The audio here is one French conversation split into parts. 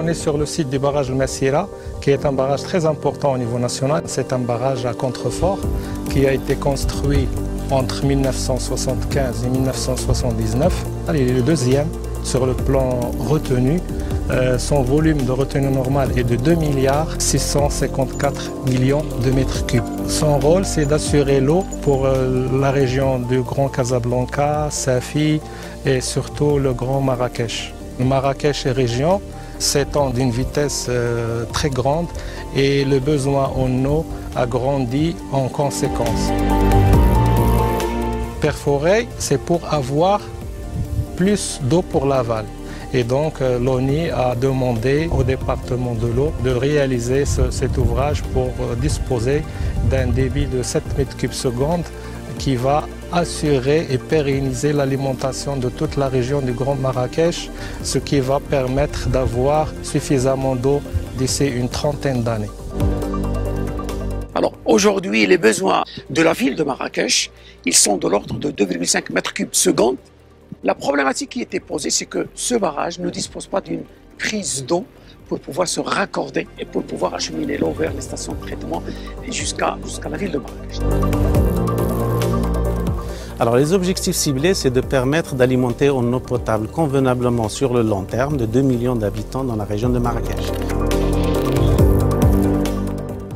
on est sur le site du barrage de Messira, qui est un barrage très important au niveau national. C'est un barrage à contrefort qui a été construit entre 1975 et 1979. Il est le deuxième sur le plan retenu. Son volume de retenue normale est de 2 654 millions de mètres cubes. Son rôle, c'est d'assurer l'eau pour la région du Grand Casablanca, Safi et surtout le Grand Marrakech. Marrakech et région s'étend d'une vitesse très grande et le besoin en eau a grandi en conséquence. Perforer, c'est pour avoir plus d'eau pour l'aval. Et donc l'ONI a demandé au département de l'eau de réaliser cet ouvrage pour disposer d'un débit de 7 mètres cubes secondes qui va assurer et pérenniser l'alimentation de toute la région du Grand Marrakech, ce qui va permettre d'avoir suffisamment d'eau d'ici une trentaine d'années. Alors aujourd'hui, les besoins de la ville de Marrakech, ils sont de l'ordre de 2,5 mètres cubes secondes. La problématique qui était posée, c'est que ce barrage ne dispose pas d'une prise d'eau pour pouvoir se raccorder et pour pouvoir acheminer l'eau vers les stations de traitement et jusqu'à la ville de Marrakech. Alors les objectifs ciblés, c'est de permettre d'alimenter en eau potable convenablement sur le long terme de 2 millions d'habitants dans la région de Marrakech.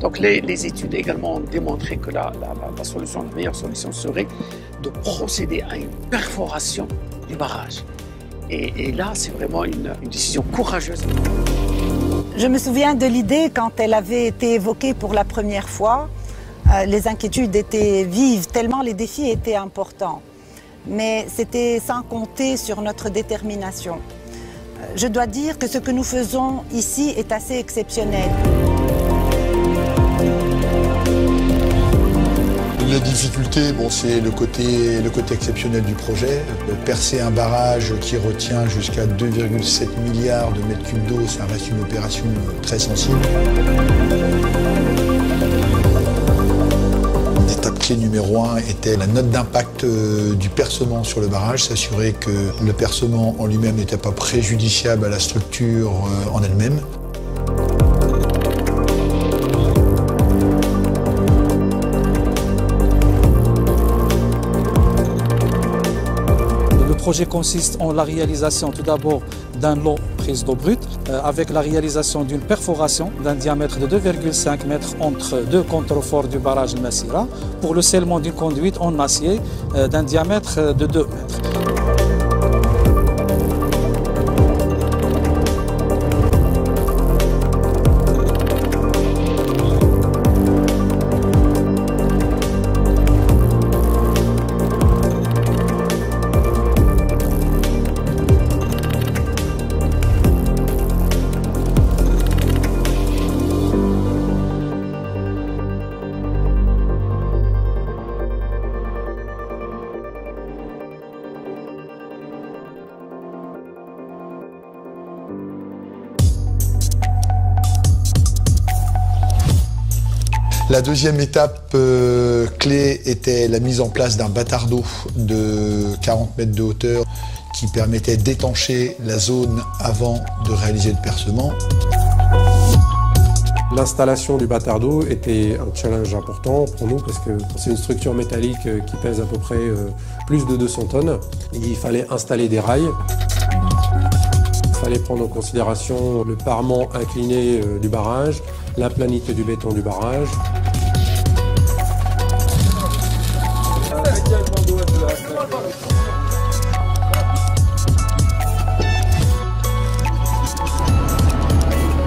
Donc les études également ont démontré que la meilleure solution serait de procéder à une perforation du barrage. Et là, c'est vraiment une décision courageuse. Je me souviens de l'idée quand elle avait été évoquée pour la première fois. Les inquiétudes étaient vives, tellement les défis étaient importants. Mais c'était sans compter sur notre détermination. Je dois dire que ce que nous faisons ici est assez exceptionnel. La difficulté, c'est le côté exceptionnel du projet. Percer un barrage qui retient jusqu'à 2,7 milliards de mètres cubes d'eau, ça reste une opération très sensible. L'étape clé numéro 1 était la note d'impact du percement sur le barrage, s'assurer que le percement en lui-même n'était pas préjudiciable à la structure en elle-même. Le projet consiste en la réalisation tout d'abord d'un lot prise d'eau brute avec la réalisation d'une perforation d'un diamètre de 2,5 mètres entre deux contreforts du barrage de Messira pour le scellement d'une conduite en acier d'un diamètre de 2 mètres. La deuxième étape clé était la mise en place d'un bâtard d'eau de 40 mètres de hauteur qui permettait d'étancher la zone avant de réaliser le percement. L'installation du bâtard d'eau était un challenge important pour nous parce que c'est une structure métallique qui pèse à peu près plus de 200 tonnes. Il fallait installer des rails. Il fallait prendre en considération le parement incliné du barrage, la planité du béton du barrage.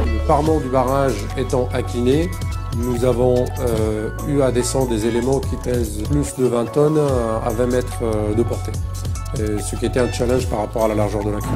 Le parement du barrage étant incliné, nous avons eu à descendre des éléments qui pèsent plus de 20 tonnes à 20 mètres de portée, ce qui était un challenge par rapport à la largeur de la crête.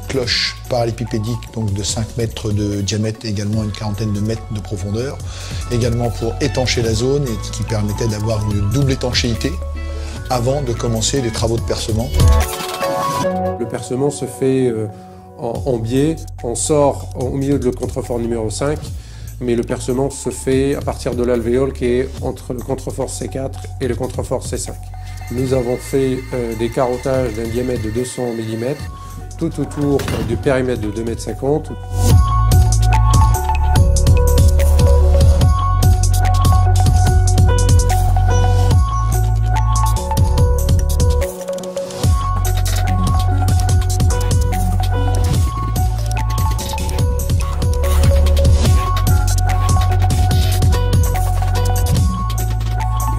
cloche parallépipédique donc de 5 mètres de diamètre et également une quarantaine de mètres de profondeur, également pour étancher la zone et qui permettait d'avoir une double étanchéité avant de commencer les travaux de percement. Le percement se fait en biais, on sort au milieu de le contrefort numéro 5, mais le percement se fait à partir de l'alvéole qui est entre le contrefort C4 et le contrefort C5. Nous avons fait des carottages d'un diamètre de 200 mm tout autour du périmètre de 2,50 m.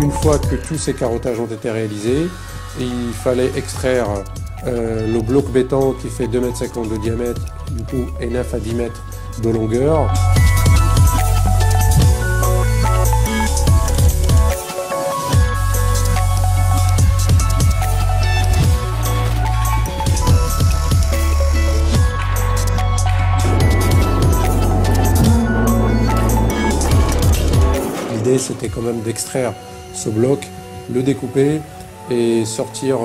Une fois que tous ces carottages ont été réalisés, il fallait extraire le bloc béton qui fait 2,50 m de diamètre du coup, et 9 à 10 mètres de longueur. L'idée c'était quand même d'extraire ce bloc, le découper et sortir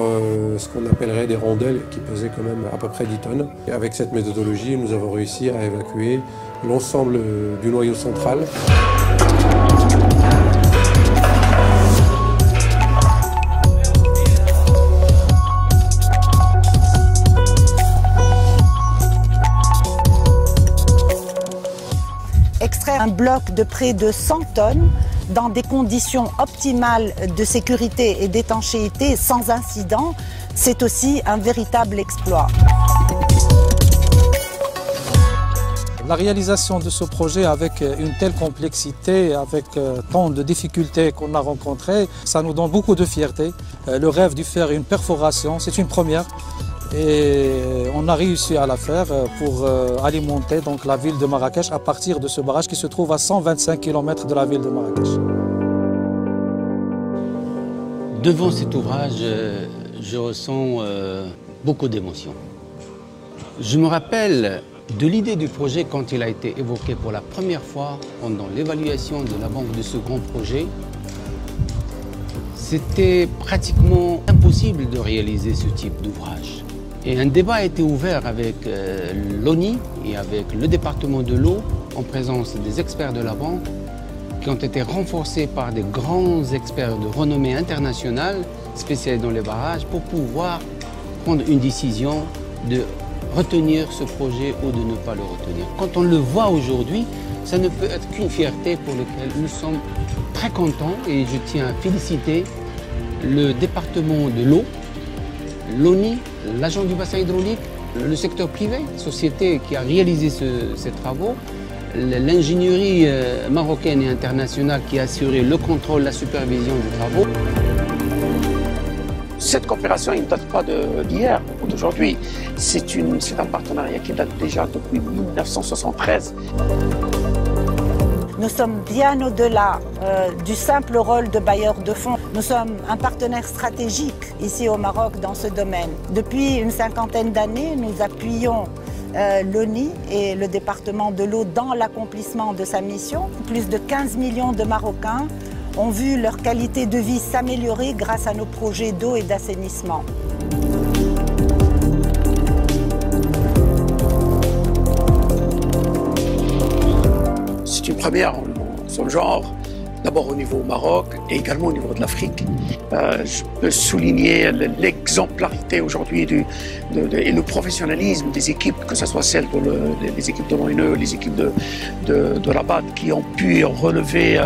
ce qu'on appellerait des rondelles qui pesaient quand même à peu près 10 tonnes. Et avec cette méthodologie, nous avons réussi à évacuer l'ensemble du noyau central. Extraire un bloc de près de 100 tonnes dans des conditions optimales de sécurité et d'étanchéité sans incident, c'est aussi un véritable exploit. La réalisation de ce projet avec une telle complexité, avec tant de difficultés qu'on a rencontrées, ça nous donne beaucoup de fierté. Le rêve de faire une perforation, c'est une première. Et on a réussi à la faire pour alimenter donc, la ville de Marrakech à partir de ce barrage qui se trouve à 125 km de la ville de Marrakech. Devant cet ouvrage, je ressens beaucoup d'émotions. Je me rappelle de l'idée du projet quand il a été évoqué pour la première fois pendant l'évaluation de la banque de ce grand projet. C'était pratiquement impossible de réaliser ce type d'ouvrage. Et un débat a été ouvert avec l'ONI et avec le département de l'eau en présence des experts de la banque qui ont été renforcés par des grands experts de renommée internationale spécialisés dans les barrages pour pouvoir prendre une décision de retenir ce projet ou de ne pas le retenir. Quand on le voit aujourd'hui, ça ne peut être qu'une fierté pour laquelle nous sommes très contents et je tiens à féliciter le département de l'eau, l'ONI, l'agent du bassin hydraulique, le secteur privé, société qui a réalisé ces travaux, l'ingénierie marocaine et internationale qui a assuré le contrôle, la supervision des travaux. Cette coopération ne date pas d'hier ou d'aujourd'hui. C'est un partenariat qui date déjà depuis 1973. Nous sommes bien au-delà du simple rôle de bailleur de fonds. Nous sommes un partenaire stratégique ici au Maroc dans ce domaine. Depuis une cinquantaine d'années, nous appuyons l'ONI et le département de l'eau dans l'accomplissement de sa mission. Plus de 15 millions de Marocains ont vu leur qualité de vie s'améliorer grâce à nos projets d'eau et d'assainissement. C'est une première en son genre, d'abord au niveau Maroc et également au niveau de l'Afrique. Je peux souligner l'exemplarité aujourd'hui et le professionnalisme des équipes, que ce soit celles des équipes de l'ONE, les équipes de Rabat, qui ont pu relever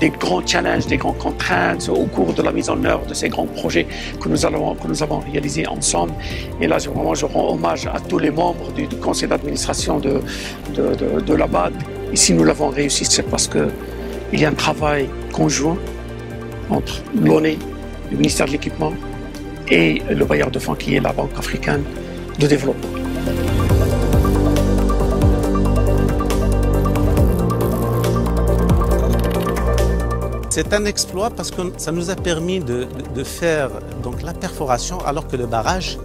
des grands challenges, des grandes contraintes au cours de la mise en œuvre de ces grands projets que nous avons réalisés ensemble. Et là, vraiment, je rends hommage à tous les membres du conseil d'administration de Rabat. Et si nous l'avons réussi, c'est parce qu'il y a un travail conjoint entre l'ONE, le ministère de l'Équipement et le bailleur de fonds qui est la Banque africaine de développement. C'est un exploit parce que ça nous a permis de faire donc, la perforation alors que le barrage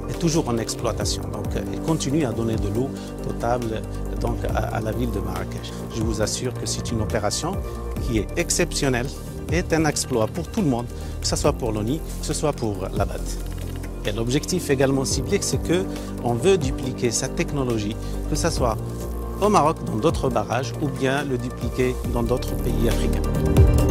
est toujours en exploitation. Donc, il continue à donner de l'eau potable donc, à la ville de Marrakech. Je vous assure que c'est une opération qui est exceptionnelle et est un exploit pour tout le monde, que ce soit pour l'ONI, que ce soit pour la BAD. Et l'objectif également ciblé, c'est qu'on veut dupliquer cette technologie, que ce soit au Maroc, dans d'autres barrages, ou bien le dupliquer dans d'autres pays africains.